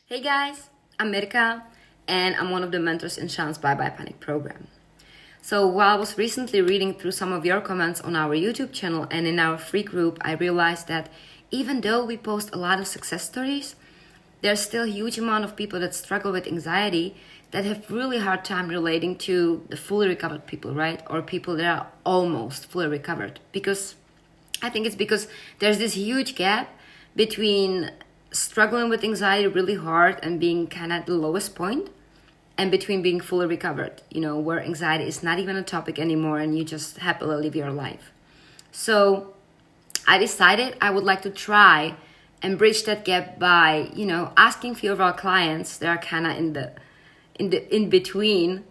Hey guys, I'm Mirka and I'm one of the mentors in Shaan's Bye Bye Panic program. So while I was recently reading through some of your comments on our YouTube channel and in our free group, I realized that even though we post a lot of success stories, there's still a huge amount of people that struggle with anxiety that have really hard time relating to the fully recovered people, right? Or people that are almost fully recovered. Because I think it's because there's this huge gap between struggling with anxiety really hard and being kind of at the lowest point, and between being fully recovered, where anxiety is not even a topic anymore and you just happily live your life. So I decided I would like to try and bridge that gap by, asking a few of our clients that are kind of in between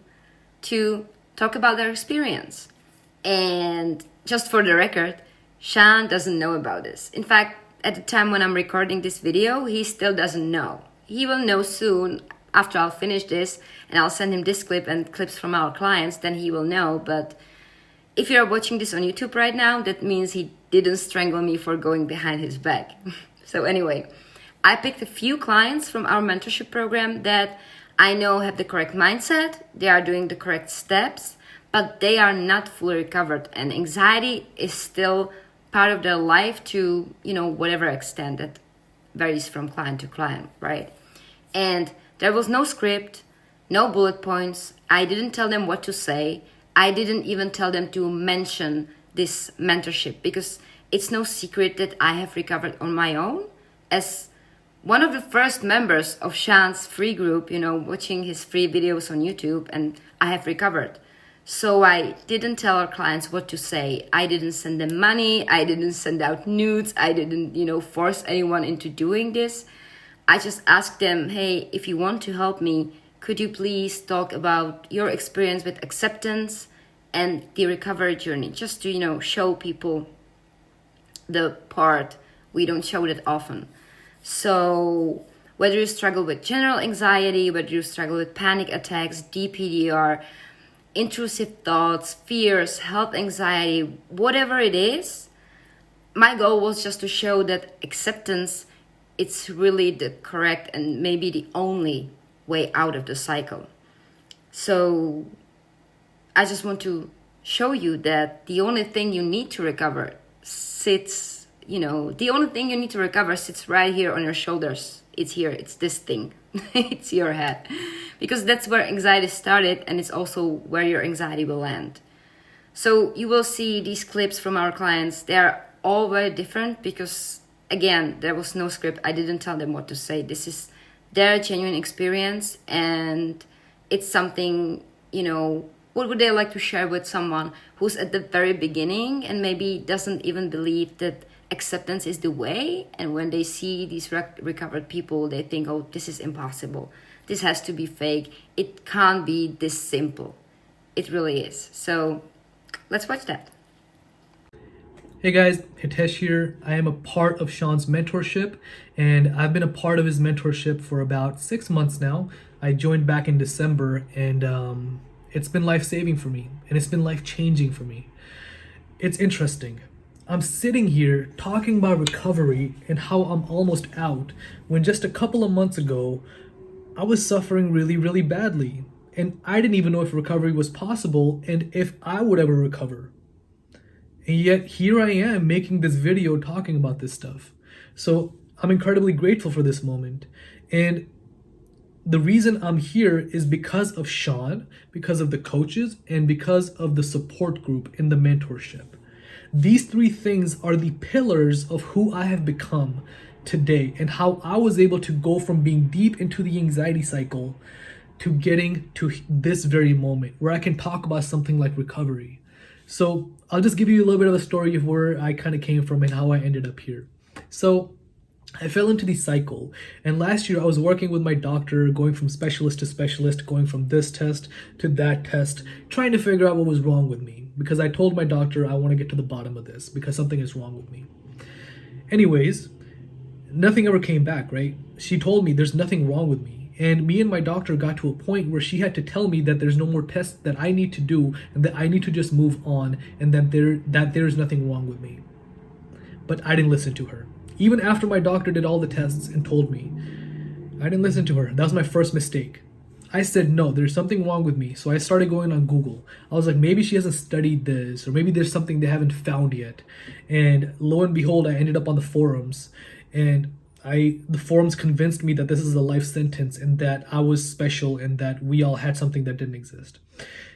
to talk about their experience. And just for the record, Shaan doesn't know about this. In fact, at the time when I'm recording this video, he still doesn't know. He will know soon after I'll finish this and I'll send him this clip and clips from our clients, then he will know. But if you're watching this on YouTube right now, that means he didn't strangle me for going behind his back. So anyway, I picked a few clients from our mentorship program that I know have the correct mindset, they are doing the correct steps, but they are not fully recovered and anxiety is still part of their life to, whatever extent that varies from client to client, right? And there was no script, no bullet points. I didn't tell them what to say. I didn't even tell them to mention this mentorship because it's no secret that I have recovered on my own as one of the first members of Shaan's free group, watching his free videos on YouTube, and I have recovered. So I didn't tell our clients what to say. I didn't send them money. I didn't send out nudes. I didn't, force anyone into doing this. I just asked them, hey, if you want to help me, could you please talk about your experience with acceptance and the recovery journey, just to, show people the part we don't show that often. So whether you struggle with general anxiety, whether you struggle with panic attacks, DPDR, intrusive thoughts, fears, health anxiety, whatever it is, my goal was just to show that acceptance, it's really the correct and maybe the only way out of the cycle. So I just want to show you that the only thing you need to recover sits right here on your shoulders. It's here, it's this thing. It's your head. Because that's where anxiety started and it's also where your anxiety will end. So you will see these clips from our clients. They are all very different because, again, there was no script. I didn't tell them what to say. This is their genuine experience and it's something, what would they like to share with someone who's at the very beginning and maybe doesn't even believe that acceptance is the way, and when they see these recovered people, they think, oh, this is impossible. This has to be fake. It can't be this simple. It really is. So let's watch that. Hey guys, Hitesh here. I am a part of Shaan's mentorship and I've been a part of his mentorship for about 6 months now. I joined back in December and it's been life-saving for me and it's been life-changing for me. It's interesting. I'm sitting here talking about recovery and how I'm almost out when just a couple of months ago, I was suffering really, really badly. And I didn't even know if recovery was possible and if I would ever recover. And yet here I am making this video talking about this stuff. So I'm incredibly grateful for this moment. And the reason I'm here is because of Shaan, because of the coaches, and because of the support group in the mentorship. These three things are the pillars of who I have become today and how I was able to go from being deep into the anxiety cycle to getting to this very moment where I can talk about something like recovery. So I'll just give you a little bit of a story of where I kind of came from and how I ended up here. So I fell into the cycle, and last year I was working with my doctor, going from specialist to specialist, going from this test to that test, trying to figure out what was wrong with me, because I told my doctor I want to get to the bottom of this because something is wrong with me. Anyways, nothing ever came back, right? She told me there's nothing wrong with me, and me and my doctor got to a point where she had to tell me that there's no more tests that I need to do and that I need to just move on and that there's nothing wrong with me. But I didn't listen to her. Even after my doctor did all the tests and told me, I didn't listen to her. That was my first mistake. I said, no, there's something wrong with me. So I started going on Google. I was like, maybe she hasn't studied this, or maybe there's something they haven't found yet. And lo and behold, I ended up on the forums. And the forums convinced me that this is a life sentence and that I was special and that we all had something that didn't exist.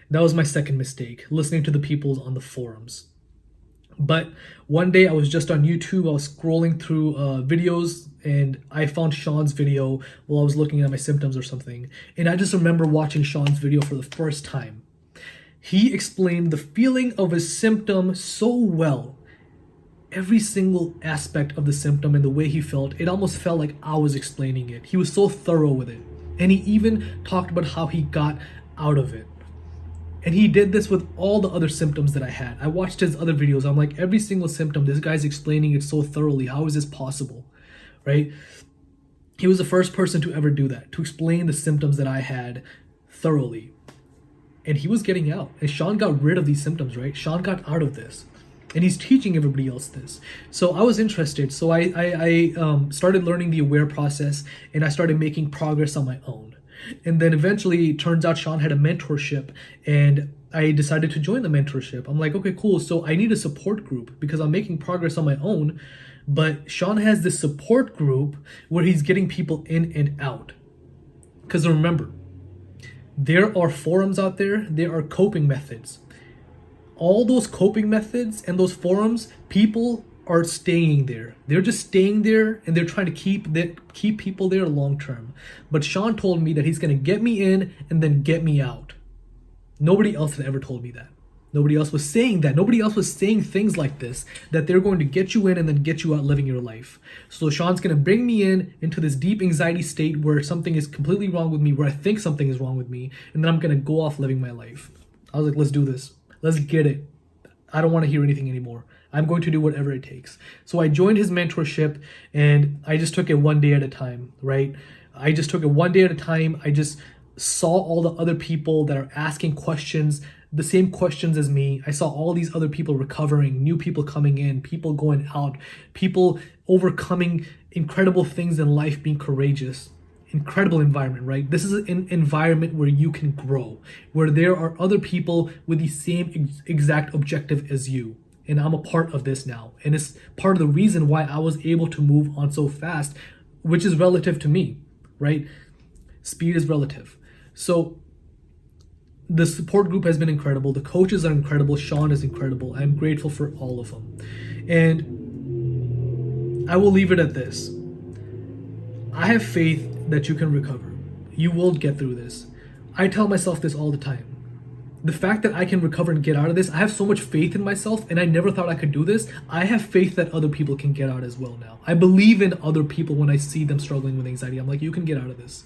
That was my second mistake, listening to the people on the forums. But one day I was just on YouTube, I was scrolling through videos, and I found Shaan's video while I was looking at my symptoms or something. And I just remember watching Shaan's video for the first time. He explained the feeling of a symptom so well. Every single aspect of the symptom and the way he felt, it almost felt like I was explaining it. He was so thorough with it. And he even talked about how he got out of it. And he did this with all the other symptoms that I had. I watched his other videos. I'm like, every single symptom, this guy's explaining it so thoroughly. How is this possible? Right? He was the first person to ever do that, to explain the symptoms that I had thoroughly. And he was getting out. And Shaan got rid of these symptoms, right? Shaan got out of this. And he's teaching everybody else this. So I was interested. So I started learning the AWARE process, and I started making progress on my own. And then eventually, it turns out Shaan had a mentorship, and I decided to join the mentorship. I'm like, okay, cool. So I need a support group because I'm making progress on my own. But Shaan has this support group where he's getting people in and out. Because remember, there are forums out there, there are coping methods. All those coping methods and those forums, people are staying there. They're just staying there, and they're trying to keep people there long term. But Shaan told me that he's going to get me in and then get me out. Nobody else had ever told me that. Nobody else was saying that. Nobody else was saying things like this, that they're going to get you in and then get you out living your life. So Shaan's going to bring me into this deep anxiety state where something is completely wrong with me, where I think something is wrong with me, and then I'm going to go off living my life. I was like, let's do this. Let's get it. I don't want to hear anything anymore. I'm going to do whatever it takes. So I joined his mentorship, and I just took it one day at a time, right? I just took it one day at a time. I just saw all the other people that are asking questions, the same questions as me. I saw all these other people recovering, new people coming in, people going out, people overcoming incredible things in life, being courageous. Incredible environment, right? This is an environment where you can grow, where there are other people with the same exact objective as you. And I'm a part of this now. And it's part of the reason why I was able to move on so fast, which is relative to me, right? Speed is relative. So the support group has been incredible. The coaches are incredible. Shaan is incredible. I'm grateful for all of them. And I will leave it at this. I have faith that you can recover. You will get through this. I tell myself this all the time. The fact that I can recover and get out of this, I have so much faith in myself, and I never thought I could do this. I have faith that other people can get out as well now. I believe in other people when I see them struggling with anxiety. I'm like, you can get out of this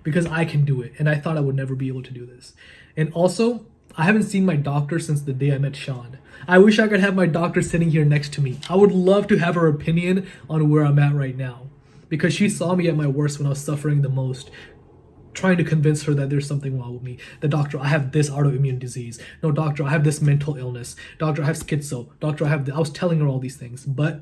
because I can do it. And I thought I would never be able to do this. And also, I haven't seen my doctor since the day I met Shaan. I wish I could have my doctor sitting here next to me. I would love to have her opinion on where I'm at right now, because she saw me at my worst when I was suffering the most, trying to convince her that there's something wrong with me. The doctor, I have this autoimmune disease. No, doctor, I have this mental illness. Doctor, I have schizo. Doctor, I was telling her all these things, but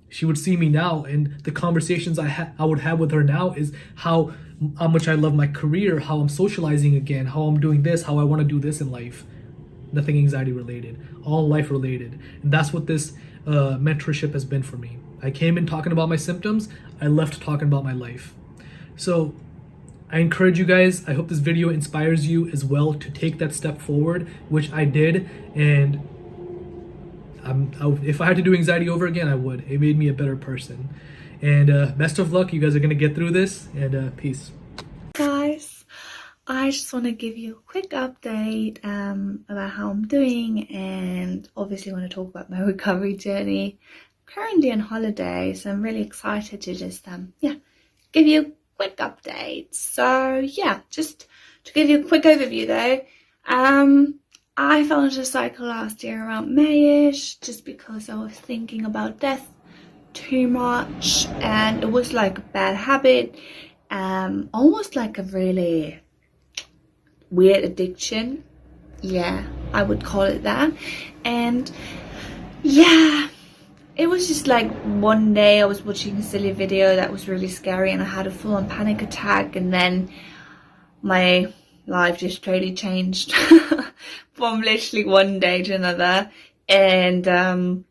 she would see me now, and the conversations I would have with her now is how much I love my career, how I'm socializing again, how I'm doing this, how I want to do this in life. Nothing anxiety related, all life related. And that's what this mentorship has been for me. I came in talking about my symptoms. I left talking about my life. So I encourage you guys, I hope this video inspires you as well to take that step forward, which I did. And if I had to do anxiety over again, I would. It made me a better person. And best of luck. You guys are going to get through this. And peace. Guys, I just want to give you a quick update about how I'm doing, and obviously want to talk about my recovery journey. Currently on holiday, so I'm really excited to just give you a quick update. So yeah, just to give you a quick overview though, I fell into a cycle last year around May-ish, just because I was thinking about death too much, and it was like a bad habit, almost like a really weird addiction. Yeah, I would call it that. And yeah, it was just like one day I was watching a silly video that was really scary and I had a full-on panic attack, and then my life just totally changed from literally one day to another. And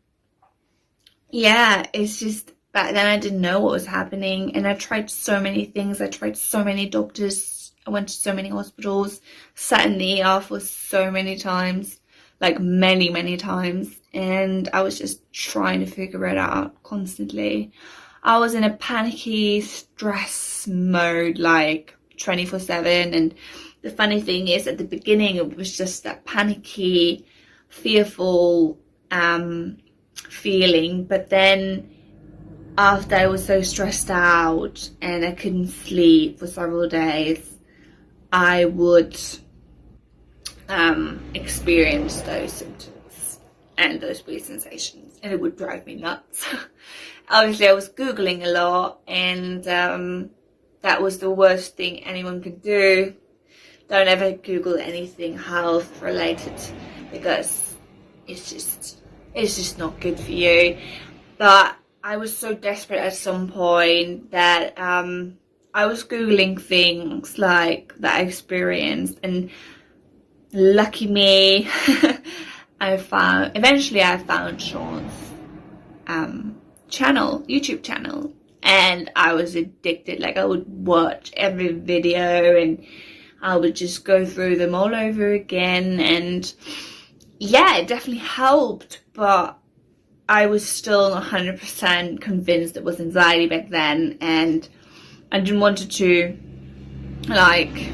yeah, it's just back then I didn't know what was happening, and I tried so many things. I tried so many doctors, I went to so many hospitals, sat in the ER for so many times, like many times, and I was just trying to figure it out constantly. I was in a panicky stress mode like 24/7, and the funny thing is at the beginning it was just that panicky, fearful feeling, but then after I was so stressed out and I couldn't sleep for several days, I would experience those symptoms and those weird sensations, and it would drive me nuts. Obviously I was Googling a lot, and that was the worst thing anyone could do. Don't ever Google anything health related, because it's just not good for you. But I was so desperate at some point that I was Googling things like that I experienced, and lucky me, eventually I found Shaan's YouTube channel, and I was addicted. Like I would watch every video and I would just go through them all over again, and yeah, it definitely helped, but I was still not 100% convinced it was anxiety back then, and I didn't want to, like,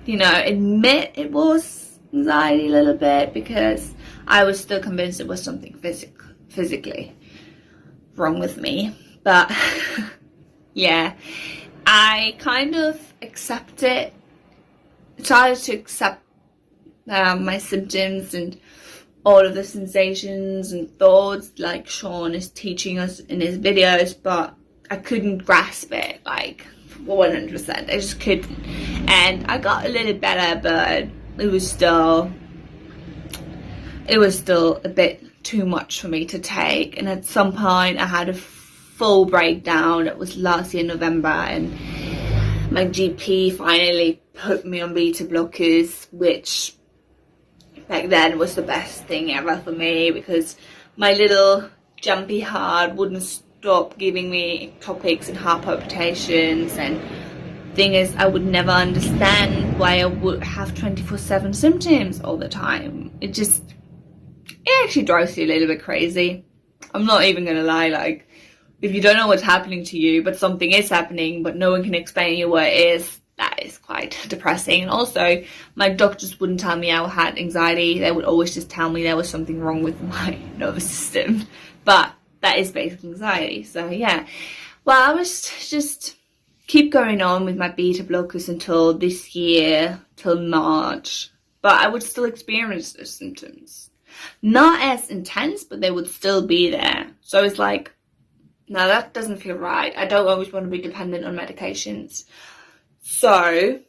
you know, admit it was anxiety a little bit, because I was still convinced it was something physically wrong with me. But yeah, I kind of tried to accept my symptoms and all of the sensations and thoughts like Shaan is teaching us in his videos, but I couldn't grasp it like 100%. I just couldn't, and I got a little better, but it was still a bit too much for me to take. And at some point I had a full breakdown. It was last year November, and my GP finally put me on beta blockers, which back then was the best thing ever for me, because my little jumpy heart wouldn't stop giving me ectopics and heart palpitations. And thing is, I would never understand why I would have 24/7 symptoms all the time. It actually drives you a little bit crazy. I'm not even gonna lie. Like, if you don't know what's happening to you, but something is happening, but no one can explain to you what it is, that is quite depressing. And also, my doctors wouldn't tell me I had anxiety. They would always just tell me there was something wrong with my nervous system. But that is basically anxiety. So yeah, well, I was just keep going on with my beta blockers until this year, till March. But I would still experience those symptoms. Not as intense, but they would still be there. So it's like, no, that doesn't feel right. I don't always want to be dependent on medications. So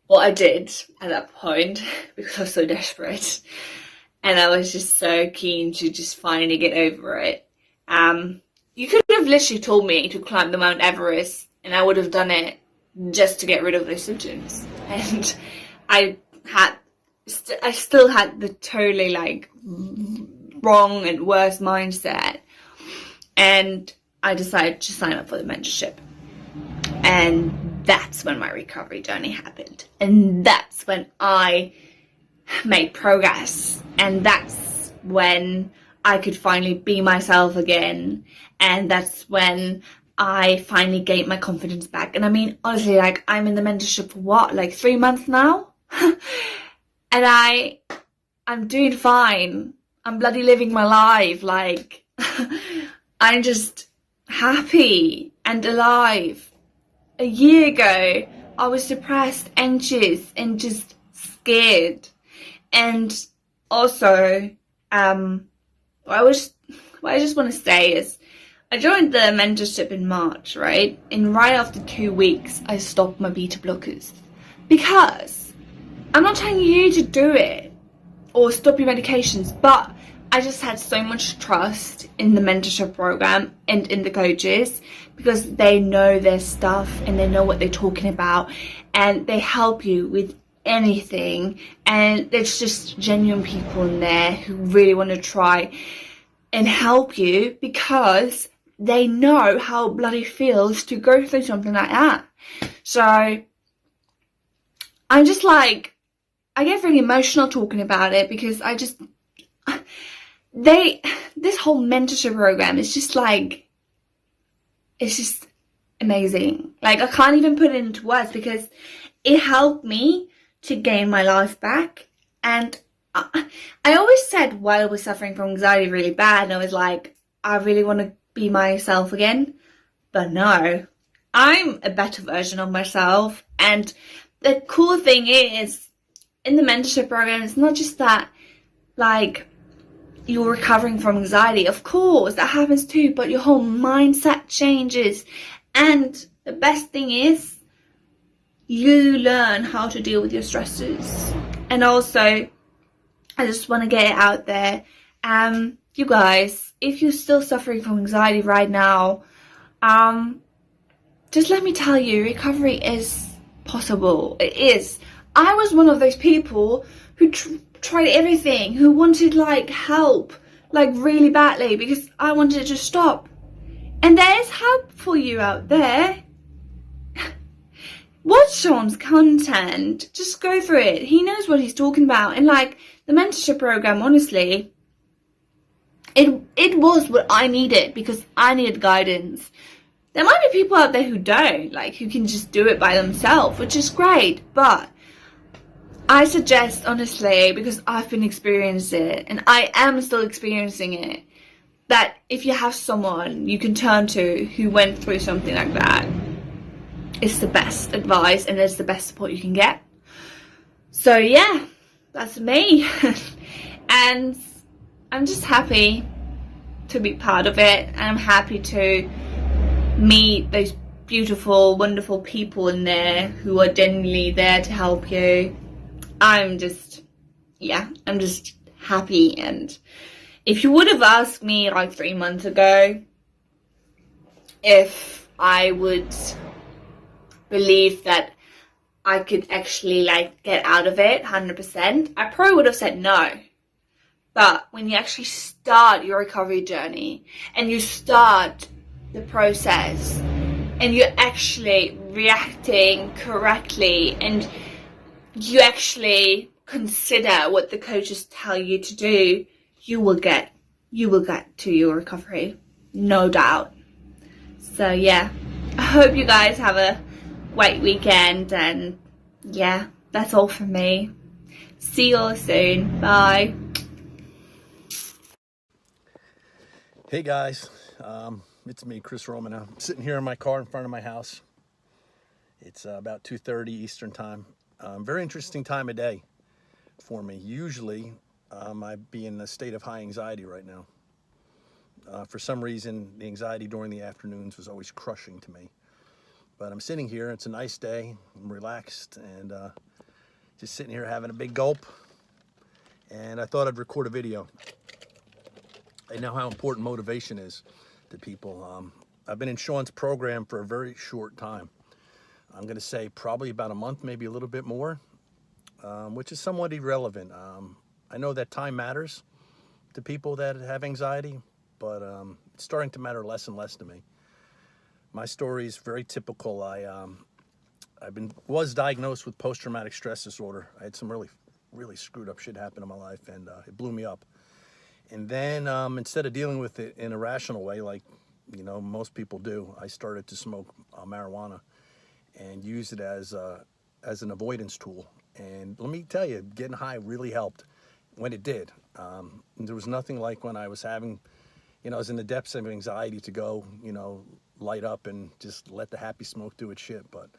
what I did at that point, because I was so desperate and I was just so keen to just finally get over it, you could have literally told me to climb the Mount Everest and I would have done it just to get rid of those symptoms. And I still had the totally like wrong and worse mindset, and I decided to sign up for the mentorship. And that's when my recovery journey happened, and that's when I made progress, and that's when I could finally be myself again, and that's when I finally gained my confidence back. And I mean, honestly, like, I'm in the mentorship for what, like 3 months now? And I'm doing fine. I'm bloody living my life. Like, I'm just happy and alive. A year ago, I was depressed, anxious, and just scared. And also, what I just want to say is, I joined the mentorship in March, right? And right after 2 weeks, I stopped my beta blockers. Because I'm not telling you to do it or stop your medications, but I just had so much trust in the mentorship program and in the coaches, because they know their stuff and they know what they're talking about, and they help you with anything. And there's just genuine people in there who really want to try and help you, because they know how bloody feels to go through something like that. So I'm just like, I get really emotional talking about it, because this whole mentorship program is just like, it's just amazing. Like, I can't even put it into words, because it helped me to gain my life back. And I always said, while I was suffering from anxiety really bad, and I was like, I really want to be myself again. But no, I'm a better version of myself. And the cool thing is, in the mentorship program, it's not just that, like, you're recovering from anxiety. Of course, that happens too, but your whole mindset changes. And the best thing is, you learn how to deal with your stresses. And also, I just want to get it out there. You guys, if you're still suffering from anxiety right now, just let me tell you, recovery is possible. It is. I was one of those people who tried everything, who wanted like help, like really badly, because I wanted to stop. And there is help for you out there. Watch Shaan's content. Just go for it. He knows what he's talking about. And like the mentorship program, honestly, it was what I needed, because I needed guidance. There might be people out there who don't, like, who can just do it by themselves, which is great. But I suggest, honestly, because I've been experiencing it, and I am still experiencing it, that if you have someone you can turn to who went through something like that, it's the best advice and it's the best support you can get. So yeah, that's me. And I'm just happy to be part of it, and I'm happy to meet those beautiful, wonderful people in there who are genuinely there to help you. I'm just happy. And if you would have asked me like 3 months ago if I would believe that I could actually like get out of it 100%, I probably would have said no. But when you actually start your recovery journey and you start the process and you're actually reacting correctly and you actually consider what the coaches tell you to do, you will get to your recovery, no doubt. So yeah, I hope you guys have a great weekend, and yeah, that's all from me. See you all soon. Bye. Hey guys, it's me, Chris Romano. I'm sitting here in my car in front of my house. It's about 2:30 Eastern time. Very interesting time of day for me. Usually, I'd be in a state of high anxiety right now. For some reason, the anxiety during the afternoons was always crushing to me. But I'm sitting here, it's a nice day, I'm relaxed, and just sitting here having a big gulp. And I thought I'd record a video. I know how important motivation is to people. I've been in Shaan's program for a very short time. I'm going to say probably about a month, maybe a little bit more, which is somewhat irrelevant. I know that time matters to people that have anxiety, but it's starting to matter less and less to me. My story is very typical. was diagnosed with post-traumatic stress disorder. I had some really screwed up shit happen in my life, and it blew me up. And then instead of dealing with it in a rational way, like most people do, I started to smoke marijuana and use it as an avoidance tool. And let me tell you, getting high really helped when it did. There was nothing like when I was having, I was in the depths of anxiety to go, light up and just let the happy smoke do its shit. But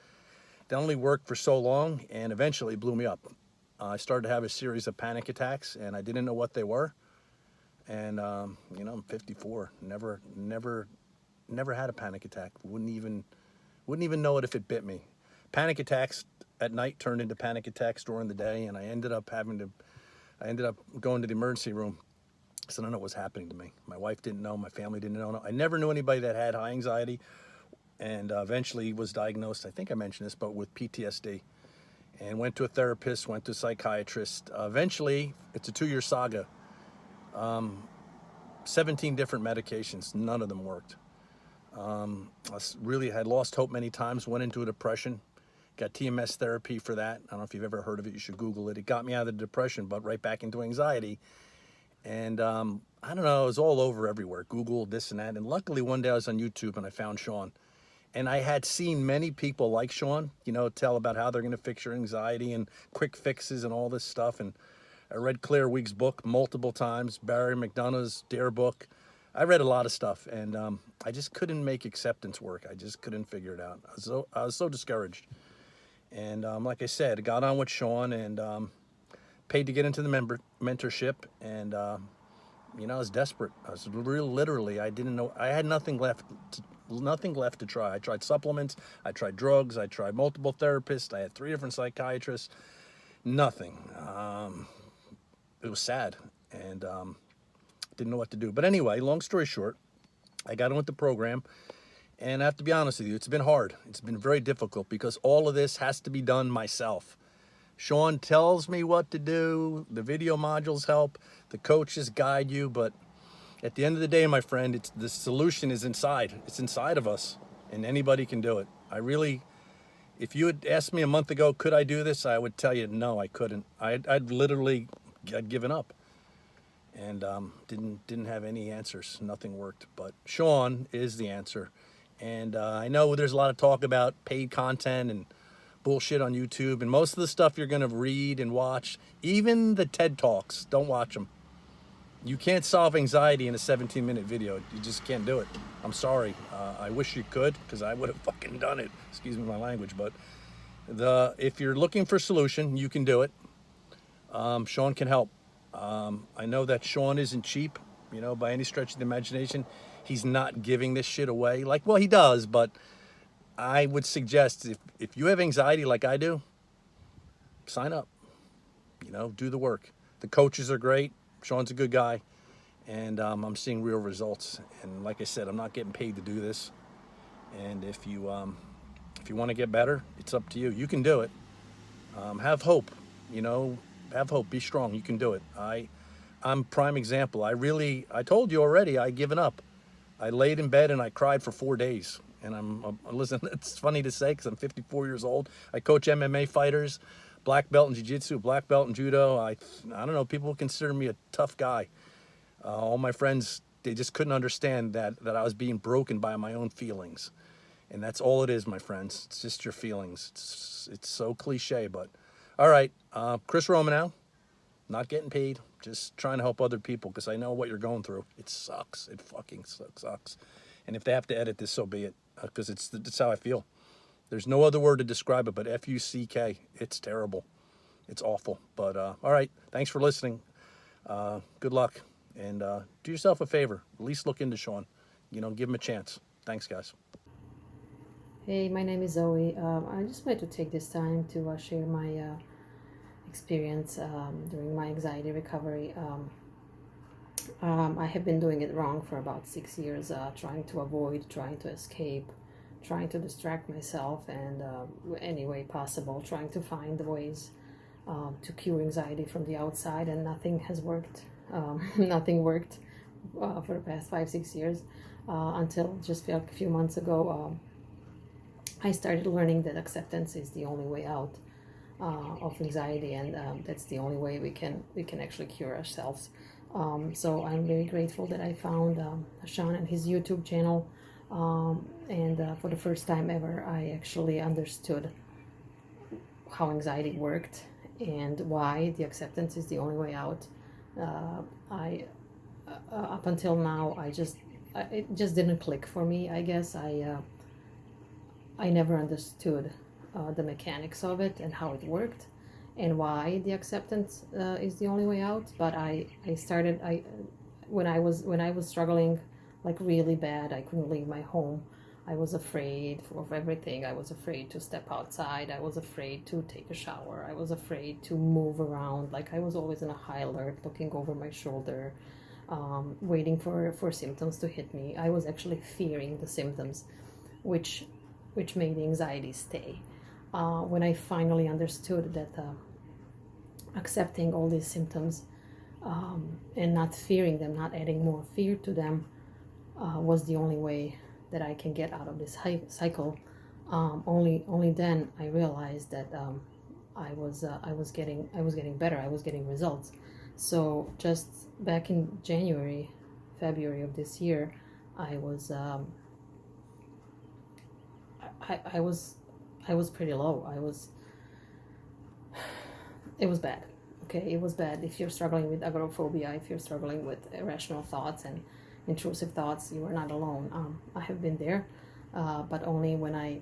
that only worked for so long, and eventually it blew me up. I started to have a series of panic attacks, and I didn't know what they were. And I'm 54. Never had a panic attack. Wouldn't even know it if it bit me. Panic attacks at night turned into panic attacks during the day, and I ended up going to the emergency room So I don't know what was happening to me. My wife didn't know, my family didn't know. I never knew anybody that had high anxiety, and eventually was diagnosed, I think I mentioned this, but with PTSD. And went to a therapist, went to a psychiatrist. Eventually, it's a 2-year saga. 17 different medications, none of them worked. Really had lost hope many times, went into a depression, got TMS therapy for that. I don't know if you've ever heard of it, you should Google it. It got me out of the depression, but right back into anxiety. And I don't know, it was all over everywhere, Google, this and that. And luckily one day I was on YouTube and I found Shaan. And I had seen many people like Shaan, you know, tell about how they're going to fix your anxiety and quick fixes and all this stuff. And I read Claire Week's book multiple times, Barry McDonough's Dare book. I read a lot of stuff, and I just couldn't make acceptance work. I just couldn't figure it out. I was so discouraged. And like I said, I got on with Shaan and paid to get into the mentorship. And, you know, I was desperate. I was literally, I didn't know, I had nothing left to try. I tried supplements, I tried drugs, I tried multiple therapists, I had 3 different psychiatrists, nothing. It was sad, and didn't know what to do. But anyway, long story short, I got on with the program, and I have to be honest with you, it's been hard. It's been very difficult because all of this has to be done myself. Shaan tells me what to do, the video modules help, the coaches guide you, but at the end of the day, my friend, the solution is inside. It's inside of us, and anybody can do it. If you had asked me a month ago, could I do this? I would tell you, no, I couldn't. I'd given up, and didn't have any answers. Nothing worked. But Shaan is the answer, and I know there's a lot of talk about paid content and bullshit on YouTube, and most of the stuff you're gonna read and watch, even the TED Talks, don't watch them. You can't solve anxiety in a 17-minute video. You just can't do it. I'm sorry. I wish you could, because I would have fucking done it. Excuse me my language, but if you're looking for a solution, you can do it. Shaan can help. I know that Shaan isn't cheap, you know, by any stretch of the imagination. He's not giving this shit away. Well, he does, but I would suggest if you have anxiety like I do, sign up. You know, do the work. The coaches are great. Shaan's a good guy, and I'm seeing real results. And like I said, I'm not getting paid to do this. And if you want to get better, it's up to you. You can do it. Have hope. You know, have hope. Be strong. You can do it. I'm prime example. I told you already. I given up. I laid in bed and I cried for 4 days. And listen. It's funny to say because I'm 54 years old. I coach MMA fighters. Black belt in jiu-jitsu, black belt in judo. I don't know, people consider me a tough guy. All my friends, they just couldn't understand that I was being broken by my own feelings. And that's all it is, my friends. It's just your feelings. It's so cliche, but all right. Chris Romanow, not getting paid, just trying to help other people because I know what you're going through. It sucks. It fucking sucks. And if they have to edit this, so be it, because it's how I feel. There's no other word to describe it but F-U-C-K. It's terrible. It's awful. But all right, thanks for listening. Good luck. And do yourself a favor. At least look into Shaan. You know, give him a chance. Thanks, guys. Hey, my name is Zoe. I just wanted to take this time to share my experience during my anxiety recovery. I have been doing it wrong for about 6 years, trying to avoid, trying to escape, trying to distract myself, and any way possible, trying to find the ways to cure anxiety from the outside, and nothing has worked. Nothing worked for the past 5-6 years until just a few months ago. I started learning that acceptance is the only way out of anxiety, and that's the only way we can actually cure ourselves. So I'm very grateful that I found Shaan and his YouTube channel. And for the first time ever, I actually understood how anxiety worked and why the acceptance is the only way out. Up until now, it just didn't click for me. I guess I never understood the mechanics of it and how it worked and why the acceptance is the only way out. But when I was struggling like really bad, I couldn't leave my home. I was afraid of everything. I was afraid to step outside. I was afraid to take a shower. I was afraid to move around. Like I was always in a high alert, looking over my shoulder. waiting for symptoms to hit me. I was actually fearing the symptoms, which made the anxiety stay. When I finally understood that accepting all these symptoms and not fearing them, not adding more fear to them, was the only way that I can get out of this cycle. Only then I realized that I was getting better. I was getting results. So just back in February of this year, I was I was pretty low. It was bad. Okay, it was bad. If you're struggling with agoraphobia, if you're struggling with irrational thoughts and intrusive thoughts, you are not alone. I have been there, but only when I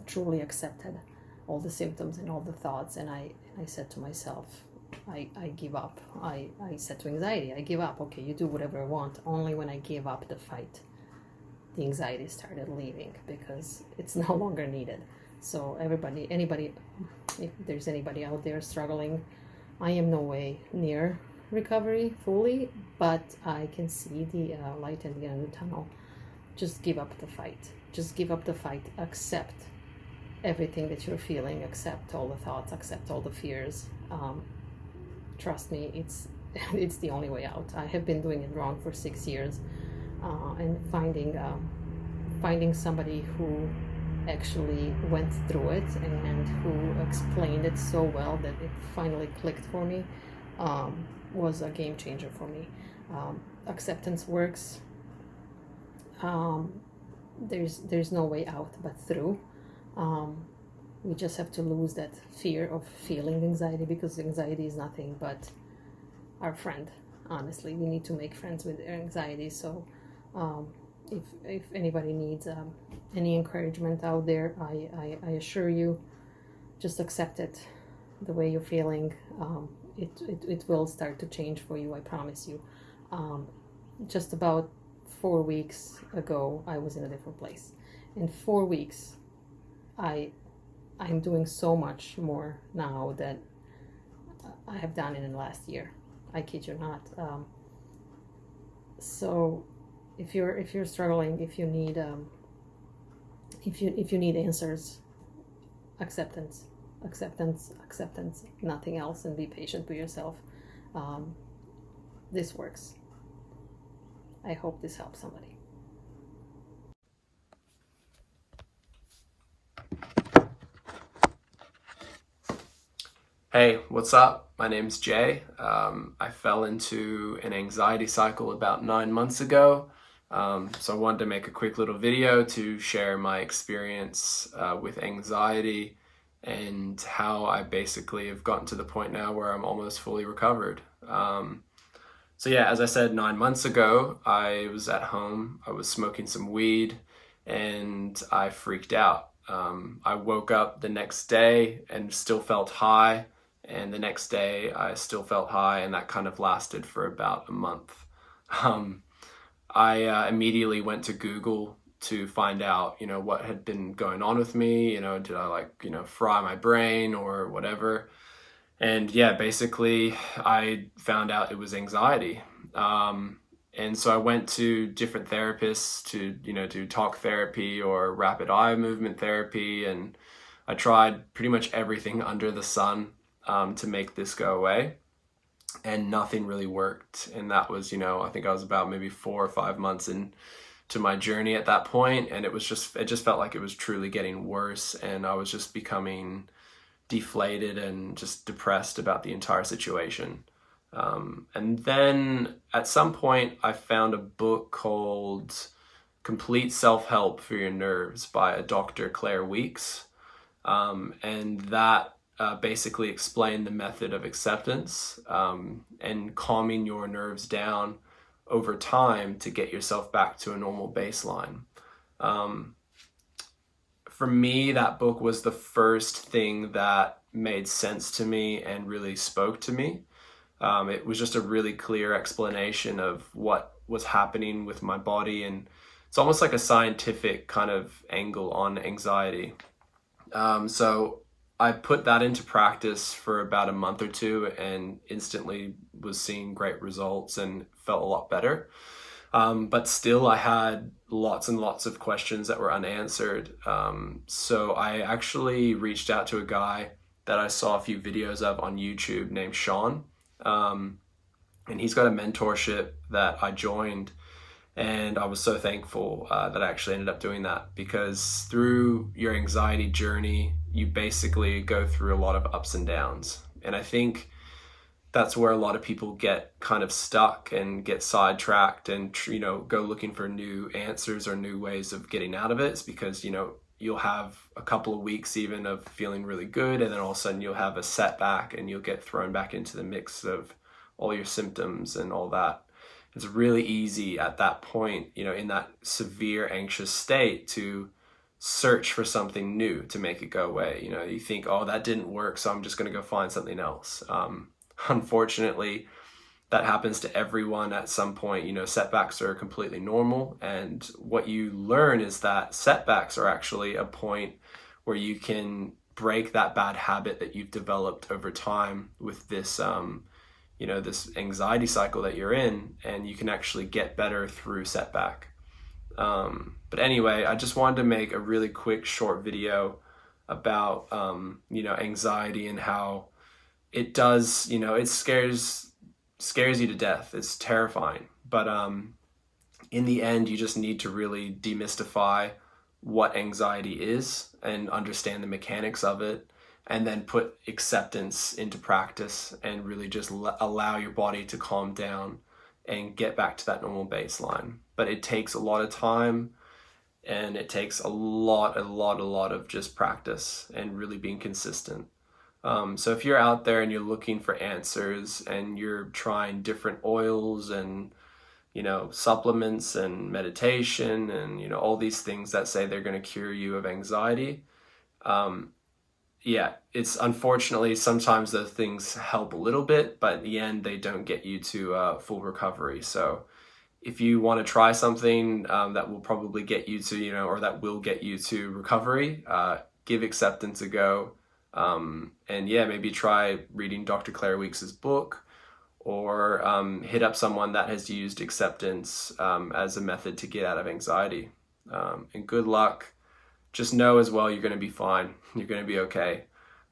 truly accepted all the symptoms and all the thoughts, and I said to myself, I give up. I said to anxiety, I give up. Okay, you do whatever I want. Only when I gave up the fight, the anxiety started leaving, because it's no longer needed. So anybody, if there's anybody out there struggling, I am no way near recovery fully, but I can see the light at the end of the tunnel. Just give up the fight. Just give up the fight. Accept everything that you're feeling. Accept all the thoughts. Accept all the fears. Trust me, it's the only way out. I have been doing it wrong for 6 years, and finding somebody who actually went through it and who explained it so well that it finally clicked for me was a game changer for me. Acceptance works. There's no way out but through. We just have to lose that fear of feeling anxiety, because anxiety is nothing but our friend. Honestly, we need to make friends with anxiety. So if anybody needs any encouragement out there, I assure you, just accept it the way you're feeling. It will start to change for you, I promise you. Just about 4 weeks ago, I was in a different place. In 4 weeks, I'm doing so much more now that I have done in the last year. I kid you not. So if you're struggling, if you need answers, acceptance, nothing else, and be patient with yourself. This works. I hope this helps somebody. Hey, what's up? My name's Jay. I fell into an anxiety cycle about 9 months ago. So I wanted to make a quick little video to share my experience with anxiety and how I basically have gotten to the point now where I'm almost fully recovered. So yeah, as I said, 9 months ago, I was at home, I was smoking some weed, and I freaked out. I woke up the next day and still felt high. And the next day I still felt high, and that kind of lasted for about a month. I immediately went to Google to find out, what had been going on with me. Did I fry my brain or whatever? And yeah, basically I found out it was anxiety. And so I went to different therapists to, do talk therapy or rapid eye movement therapy. And I tried pretty much everything under the sun to make this go away, and nothing really worked. And that was, I think I was about maybe 4 or 5 months into my journey at that point, and it just felt like it was truly getting worse, and I was just becoming deflated and just depressed about the entire situation. And then at some point I found a book called Complete Self-Help for Your Nerves by a Dr. Claire Weeks, and that basically explain the method of acceptance and calming your nerves down over time to get yourself back to a normal baseline. For me, that book was the first thing that made sense to me and really spoke to me. It was just a really clear explanation of what was happening with my body, and it's almost like a scientific kind of angle on anxiety. So I put that into practice for about a month or two and instantly was seeing great results and felt a lot better. But still I had lots and lots of questions that were unanswered. So I actually reached out to a guy that I saw a few videos of on YouTube named Shaan. And he's got a mentorship that I joined, and I was so thankful that I actually ended up doing that, because through your anxiety journey, you basically go through a lot of ups and downs. And I think that's where a lot of people get kind of stuck and get sidetracked and, go looking for new answers or new ways of getting out of it. It's because, you'll have a couple of weeks even of feeling really good, and then all of a sudden you'll have a setback and you'll get thrown back into the mix of all your symptoms and all that. It's really easy at that point, in that severe anxious state, to search for something new to make it go away. You think, oh, that didn't work, so I'm just going to go find something else. Unfortunately, that happens to everyone at some point. Setbacks are completely normal. And what you learn is that setbacks are actually a point where you can break that bad habit that you've developed over time with this, this anxiety cycle that you're in, and you can actually get better through setback. But anyway, I just wanted to make a really quick short video about, anxiety and how it does, it scares you to death. It's terrifying. But in the end, you just need to really demystify what anxiety is and understand the mechanics of it, and then put acceptance into practice and really just allow your body to calm down and get back to that normal baseline. But it takes a lot of time, and it takes a lot of just practice and really being consistent. So if you're out there and you're looking for answers and you're trying different oils and, supplements and meditation and, all these things that say they're going to cure you of anxiety, it's unfortunately sometimes those things help a little bit, but in the end they don't get you to full recovery. So if you want to try something that will probably get you to, or that will get you to recovery, give acceptance a go. Maybe try reading Dr. Claire Weeks' book, or hit up someone that has used acceptance as a method to get out of anxiety. And good luck. Just know as well, you're going to be fine. You're going to be okay.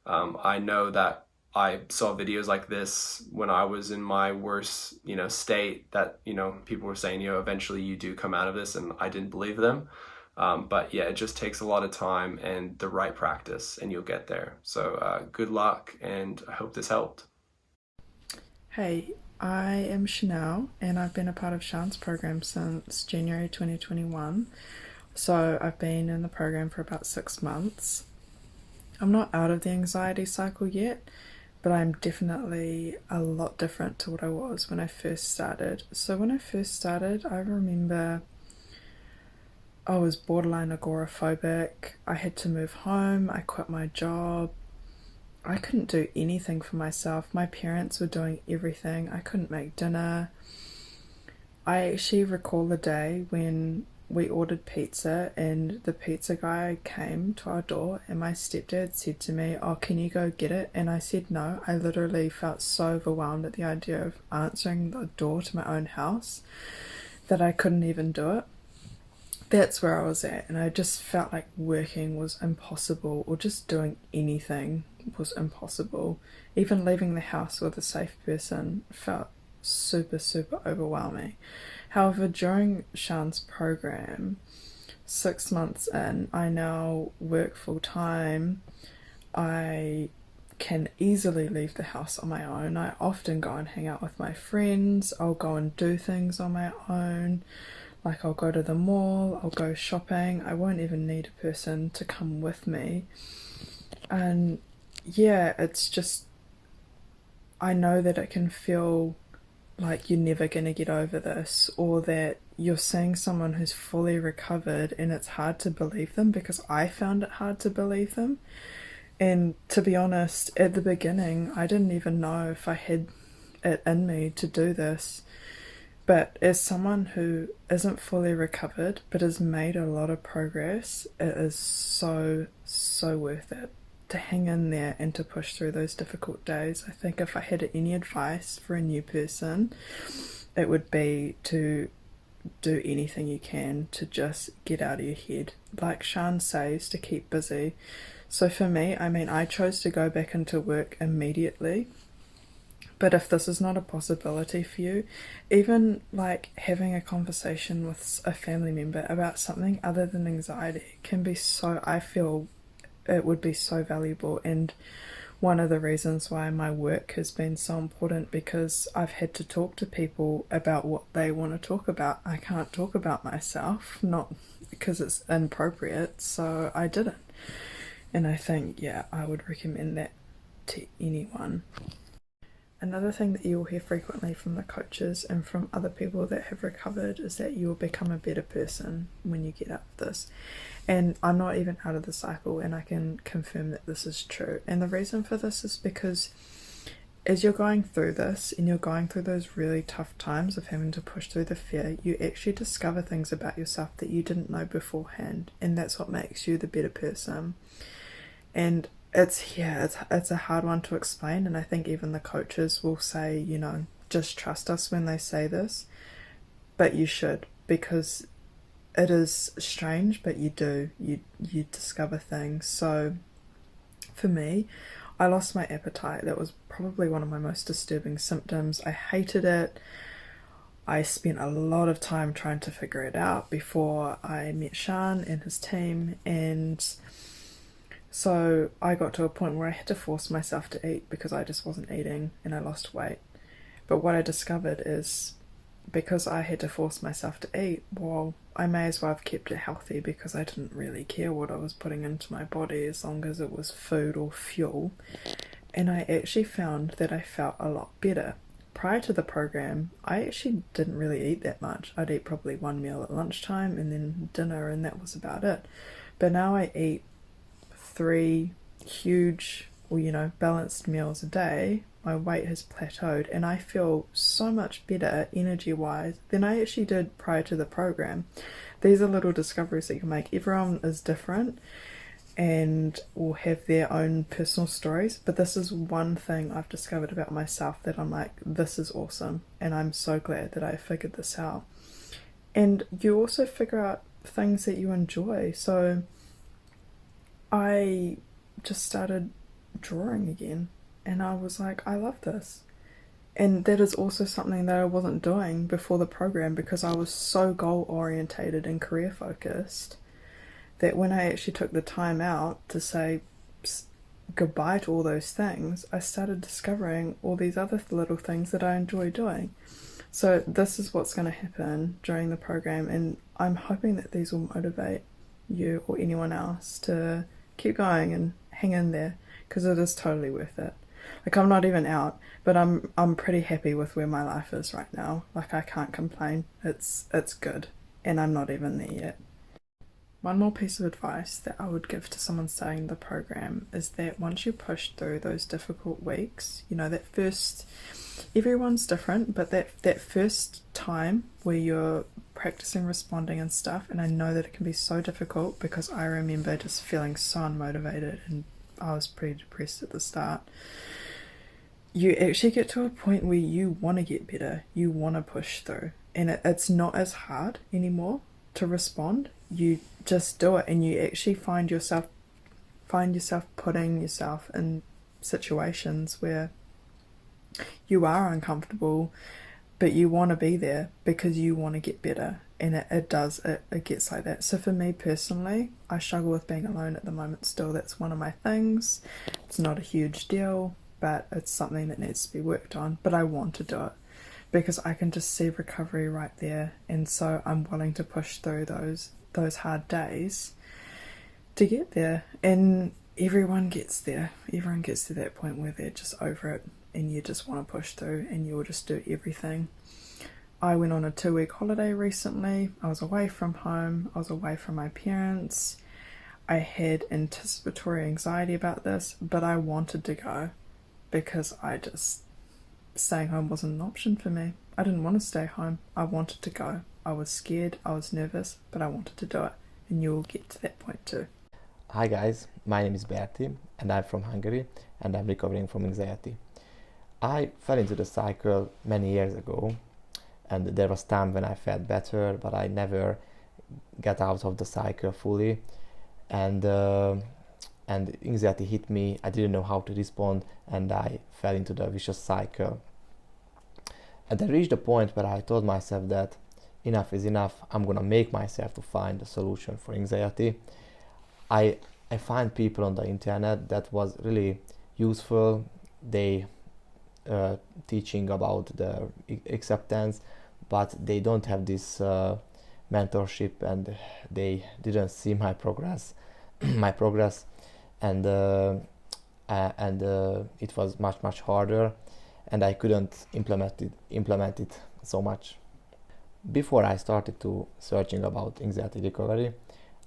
I know that I saw videos like this when I was in my worst, state, that, people were saying, eventually you do come out of this, and I didn't believe them. But it just takes a lot of time and the right practice, and you'll get there. So good luck, and I hope this helped. Hey, I am Chanel, and I've been a part of Shaan's program since January 2021. So I've been in the program for about 6 months. I'm not out of the anxiety cycle yet, but I'm definitely a lot different to what I was when I first started. So when I first started, I remember I was borderline agoraphobic. I had to move home. I quit my job. I couldn't do anything for myself. My parents were doing everything. I couldn't make dinner. I actually recall the day when we ordered pizza and the pizza guy came to our door, and my stepdad said to me, "Oh, can you go get it?" And I said no. I literally felt so overwhelmed at the idea of answering the door to my own house that I couldn't even do it. That's where I was at, and I just felt like working was impossible, or just doing anything was impossible. Even leaving the house with a safe person felt super overwhelming. However, during Shaan's program, 6 months in, I now work full time. I can easily leave the house on my own. I often go and hang out with my friends. I'll go and do things on my own. Like, I'll go to the mall, I'll go shopping. I won't even need a person to come with me. And it's just, I know that it can feel like you're never going to get over this, or that you're seeing someone who's fully recovered and it's hard to believe them, because I found it hard to believe them. And to be honest, at the beginning, I didn't even know if I had it in me to do this. But as someone who isn't fully recovered but has made a lot of progress, it is so worth it to hang in there and to push through those difficult days. I think if I had any advice for a new person, it would be to do anything you can to just get out of your head. Like Shaan says, to keep busy. So for me, I mean, I chose to go back into work immediately. But if this is not a possibility for you, even like having a conversation with a family member about something other than anxiety can be so, I feel it would be so valuable. And one of the reasons why my work has been so important, because I've had to talk to people about what they want to talk about. I can't talk about myself, not because it's inappropriate, so I didn't. And I think, yeah, I would recommend that to anyone. Another thing that you will hear frequently from the coaches and from other people that have recovered is that you will become a better person when you get out of this. And I'm not even out of the cycle, and I can confirm that this is true. And the reason for this is because as you're going through this and you're going through those really tough times of having to push through the fear, you actually discover things about yourself that you didn't know beforehand. And that's what makes you the better person. And it's a hard one to explain, and I think even the coaches will say, you know, just trust us when they say this, but you should, because it is strange, but you discover things. So for me, I lost my appetite. That was probably one of my most disturbing symptoms. I hated it. I spent a lot of time trying to figure it out before I met Shaan and his team, and so I got to a point where I had to force myself to eat because I just wasn't eating, and I lost weight. But what I discovered is, because I had to force myself to eat, well, I may as well have kept it healthy, because I didn't really care what I was putting into my body as long as it was food or fuel. And I actually found that I felt a lot better. Prior to the program, I actually didn't really eat that much. I'd eat probably one meal at lunchtime and then dinner, and that was about it. But now I eat 3 huge, or balanced meals a day. My weight has plateaued, and I feel so much better energy wise than I actually did prior to the program. These are little discoveries that you can make. Everyone is different and will have their own personal stories, but this is one thing I've discovered about myself that I'm like, this is awesome, and I'm so glad that I figured this out. And you also figure out things that you enjoy. So I just started drawing again, and I was like, I love this. And that is also something that I wasn't doing before the program, because I was so goal orientated and career focused that when I actually took the time out to say goodbye to all those things, I started discovering all these other little things that I enjoy doing. So this is what's going to happen during the program, and I'm hoping that these will motivate you or anyone else to keep going and hang in there, because it is totally worth it. Like, I'm not even out, but I'm pretty happy with where my life is right now. Like, I can't complain. It's good, and I'm not even there yet. One more piece of advice that I would give to someone starting the program is that once you push through those difficult weeks, that first, everyone's different, but that first time where you're practicing responding and stuff, and I know that it can be so difficult, because I remember just feeling so unmotivated and I was pretty depressed at the start. You actually get to a point where you want to get better, you want to push through, and it's not as hard anymore to respond. You just do it, and you actually find yourself putting yourself in situations where you are uncomfortable, but you want to be there because you want to get better. And it gets like that. So for me personally, I struggle with being alone at the moment still. That's one of my things. It's not a huge deal, but it's something that needs to be worked on. But I want to do it because I can just see recovery right there, and so I'm willing to push through those hard days to get there. And everyone gets there. Everyone gets to that point where they're just over it, and you just want to push through, and you'll just do everything. I went on a 2-week holiday recently. I was away from home. I was away from my parents. I had anticipatory anxiety about this, but I wanted to go because staying home wasn't an option for me. I didn't want to stay home. I wanted to go. I was scared, I was nervous, but I wanted to do it, and you'll get to that point too. Hi guys, my name is Berti, and I'm from Hungary, and I'm recovering from anxiety. I fell into the cycle many years ago, and there was time when I felt better, but I never got out of the cycle fully, and anxiety hit me. I didn't know how to respond, and I fell into the vicious cycle. And I reached a point where I told myself that enough is enough. I'm gonna make myself to find a solution for anxiety. I find people on the internet that was really useful. They teaching about the acceptance, but they don't have this mentorship, and they didn't see my progress and it was much harder, and I couldn't implement it so much. Before I started to searching about anxiety recovery,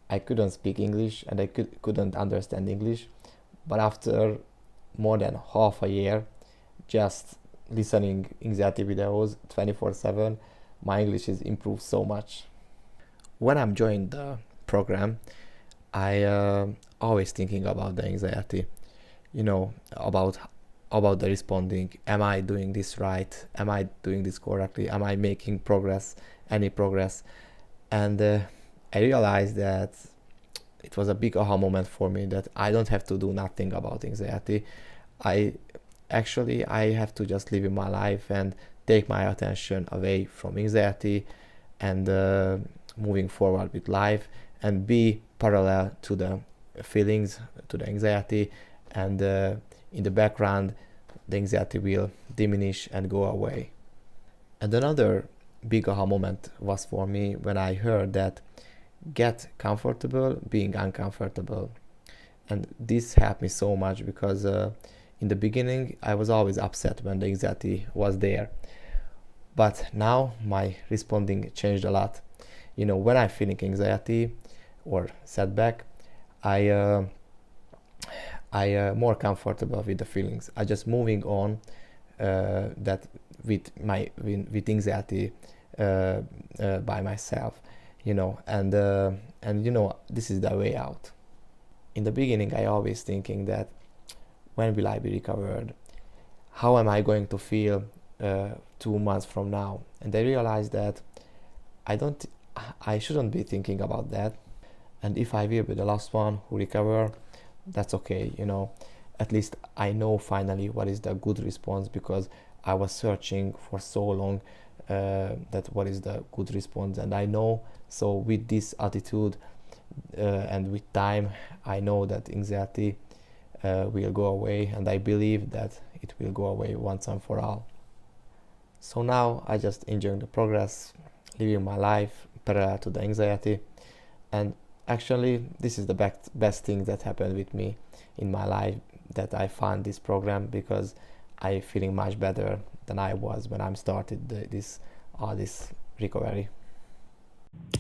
I couldn't speak English, and I couldn't understand English, but after more than half a year just listening anxiety videos 24/7, my English is improved so much. When I'm joined the program, I always thinking about the anxiety, about the responding. Am I doing this right? Am I doing this correctly? Am I making any progress? And I realized that it was a big aha moment for me, that I don't have to do nothing about anxiety. I have to just live in my life and take my attention away from anxiety, and moving forward with life, and be parallel to the feelings, to the anxiety, and in the background the anxiety will diminish and go away. And another big aha moment was for me when I heard that get comfortable being uncomfortable. And this helped me so much, because in the beginning I was always upset when the anxiety was there, but now my responding changed a lot. When I'm feeling anxiety or setback, I more comfortable with the feelings. I just moving on that with anxiety by myself, and this is the way out. In the beginning, I always thinking that when will I be recovered? How am I going to feel 2 months from now? And I realized that I shouldn't be thinking about that. And if I will be the last one who recover, that's okay. At least I know finally what is the good response, because I was searching for so long that what is the good response, and I know. So with this attitude and with time, I know that anxiety will go away, and I believe that it will go away once and for all. So now I just enjoying the progress, living my life parallel to the anxiety, and actually this is the best thing that happened with me in my life, that I found this program, because I feeling much better than I was when I started this recovery.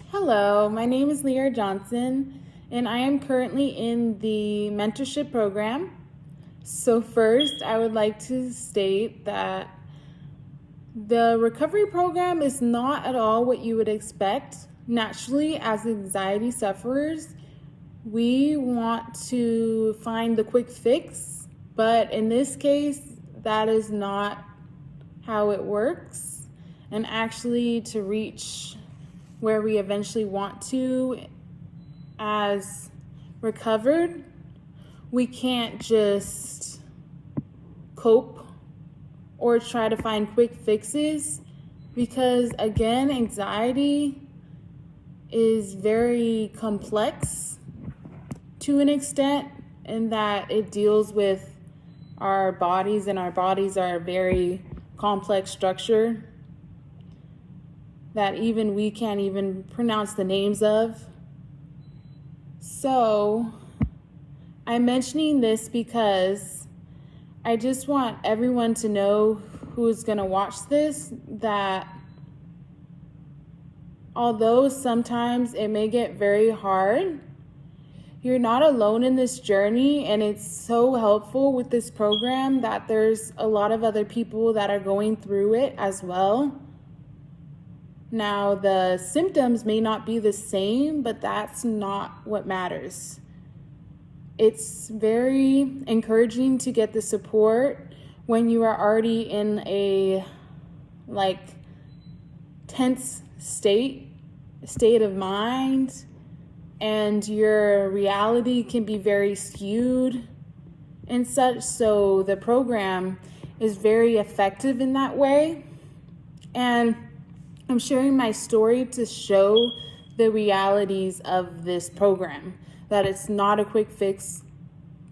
Hello, my name is Leah Johnson, and I am currently in the mentorship program. So first, I would like to state that the recovery program is not at all what you would expect. Naturally, as anxiety sufferers, we want to find the quick fix, but in this case, that is not how it works. And actually, to reach where we eventually want to as recovered, we can't just cope or try to find quick fixes, because again, anxiety is very complex to an extent, in that it deals with our bodies, and our bodies are a very complex structure that even we can't even pronounce the names of. So I'm mentioning this because I just want everyone to know who's going to watch this, that although sometimes it may get very hard, you're not alone in this journey, and it's so helpful with this program that there's a lot of other people that are going through it as well. Now, the symptoms may not be the same, but that's not what matters. It's very encouraging to get the support when you are already in a tense state of mind, and your reality can be very skewed and such. So the program is very effective in that way. And I'm sharing my story to show the realities of this program, that it's not a quick fix,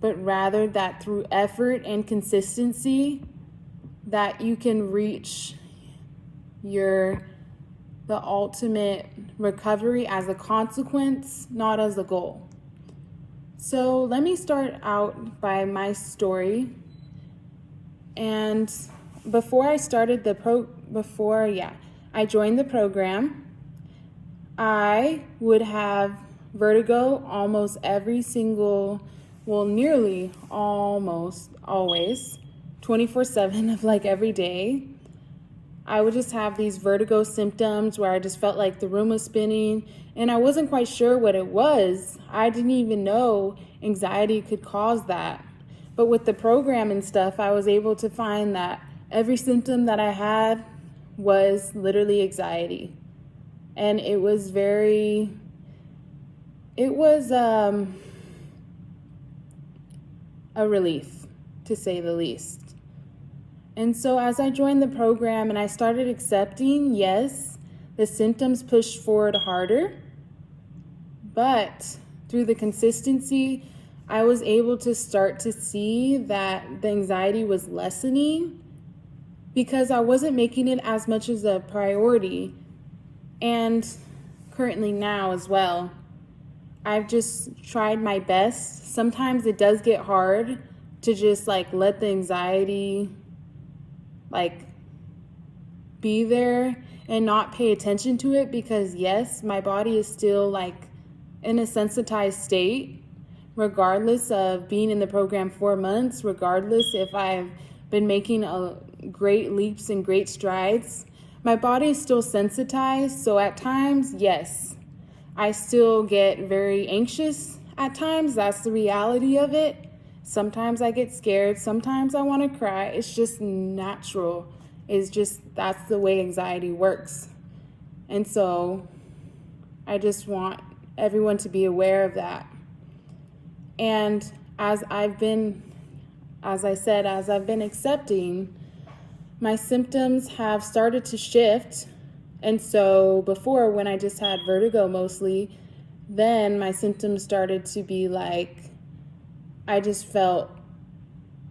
but rather that through effort and consistency that you can reach the ultimate recovery as a consequence, not as a goal. So let me start out by my story. And before I started I joined the program, I would have vertigo almost nearly almost always, 24/7 of like every day. I would just have these vertigo symptoms where I just felt like the room was spinning, and I wasn't quite sure what it was. I didn't even know anxiety could cause that. But with the program and stuff, I was able to find that every symptom that I had was literally anxiety. And it was a relief, to say the least. And so as I joined the program and I started accepting, yes, the symptoms pushed forward harder, but through the consistency, I was able to start to see that the anxiety was lessening because I wasn't making it as much as a priority. And currently now as well, I've just tried my best. Sometimes it does get hard to just like let the anxiety be there and not pay attention to it, because yes, my body is still like in a sensitized state, regardless of being in the program 4 months, regardless if I've been making great leaps and great strides, my body is still sensitized. So at times, yes, I still get very anxious at times. That's the reality of it. Sometimes I get scared. Sometimes I want to cry. It's just natural. That's the way anxiety works. And so I just want everyone to be aware of that. And as I've been accepting, my symptoms have started to shift. And so before, when I just had vertigo mostly, then my symptoms started to be like, I just felt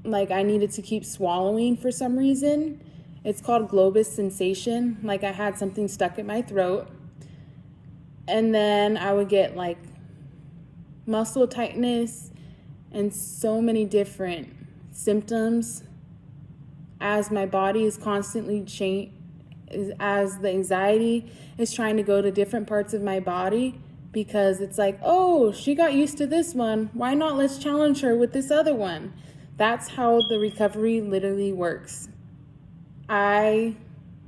like I needed to keep swallowing for some reason. It's called globus sensation, like I had something stuck in my throat. And then I would get like muscle tightness and so many different symptoms as my body is constantly as the anxiety is trying to go to different parts of my body, because it's like, oh, she got used to this one. Why not? Let's challenge her with this other one. That's how the recovery literally works.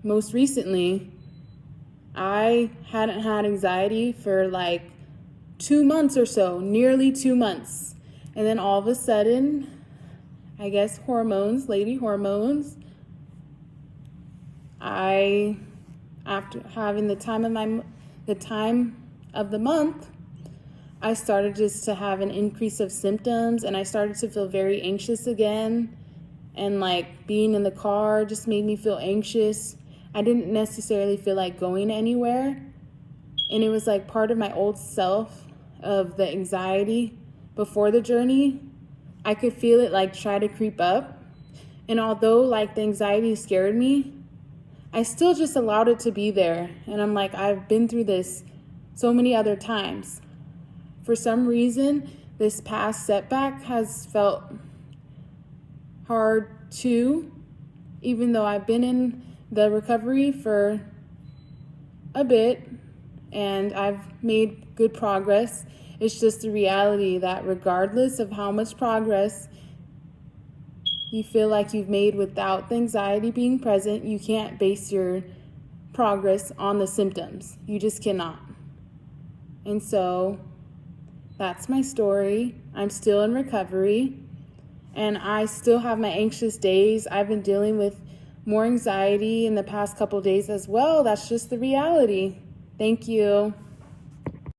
Most recently, I hadn't had anxiety for like 2 months or so, nearly 2 months. And then all of a sudden, I guess lady hormones, after having the time of the month, I started just to have an increase of symptoms, and I started to feel very anxious again. And like being in the car just made me feel anxious. I didn't necessarily feel like going anywhere. And it was like part of my old self of the anxiety before the journey. I could feel it like try to creep up. And although like the anxiety scared me, I still just allowed it to be there. And I'm like, I've been through this so many other times. For some reason, this past setback has felt hard too, even though I've been in the recovery for a bit and I've made good progress. It's just the reality that regardless of how much progress you feel like you've made without the anxiety being present, you can't base your progress on the symptoms. You just cannot. And so that's my story. I'm still in recovery and I still have my anxious days. I've been dealing with more anxiety in the past couple days as well. That's just the reality. Thank you.